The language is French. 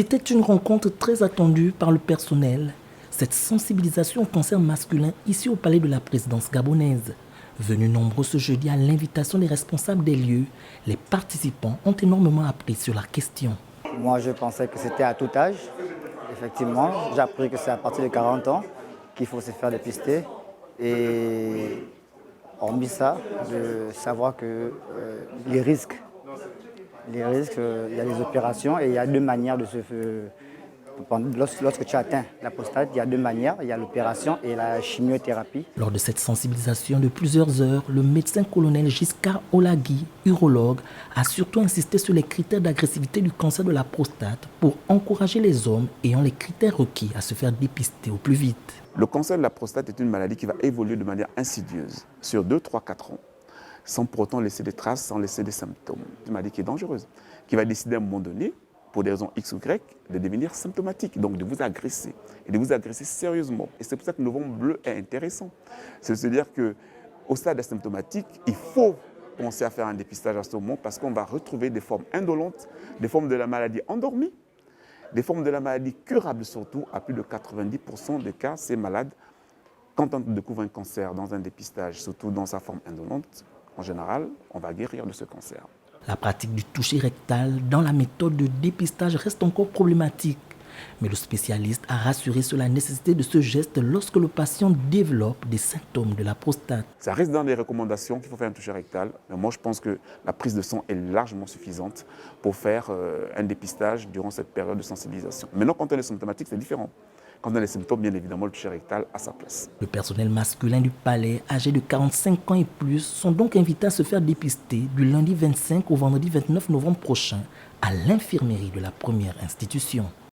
C'était une rencontre très attendue par le personnel. Cette sensibilisation au cancer masculin ici au palais de la présidence gabonaise. Venus nombreux ce jeudi à l'invitation des responsables des lieux, les participants ont énormément appris sur la question. Moi, je pensais que c'était à tout âge. Effectivement, j'ai appris que c'est à partir de 40 ans qu'il faut se faire dépister. Et hormis ça, de savoir que les risques, il y a des opérations et il y a deux manières de se faire. Lorsque tu atteins la prostate, il y a deux manières, il y a l'opération et la chimiothérapie. Lors de cette sensibilisation de plusieurs heures, le médecin colonel Giscard Olagui, urologue, a surtout insisté sur les critères d'agressivité du cancer de la prostate pour encourager les hommes ayant les critères requis à se faire dépister au plus vite. Le cancer de la prostate est une maladie qui va évoluer de manière insidieuse sur 2, 3, 4 ans, sans pour autant laisser des traces, sans laisser des symptômes. C'est une maladie qui est dangereuse, qui va décider à un moment donné, pour des raisons X ou Y, de devenir symptomatique, donc de vous agresser, et de vous agresser sérieusement. Et c'est pour ça que le novembre bleu est intéressant. C'est-à-dire qu'au stade asymptomatique, il faut penser à faire un dépistage à ce moment parce qu'on va retrouver des formes indolentes, des formes de la maladie endormie, des formes de la maladie curables surtout, à plus de 90% des cas, ces malades, quand on découvre un cancer dans un dépistage, surtout dans sa forme indolente, en général, on va guérir de ce cancer. La pratique du toucher rectal dans la méthode de dépistage reste encore problématique. Mais le spécialiste a rassuré sur la nécessité de ce geste lorsque le patient développe des symptômes de la prostate. Ça reste dans les recommandations qu'il faut faire un toucher rectal. Mais moi, je pense que la prise de sang est largement suffisante pour faire un dépistage durant cette période de sensibilisation. Maintenant, quand on est symptomatique, c'est différent. Quand on a les symptômes, bien évidemment, le toucher rectal a sa place. Le personnel masculin du palais, âgé de 45 ans et plus, sont donc invités à se faire dépister du lundi 25 au vendredi 29 novembre prochain à l'infirmerie de la première institution.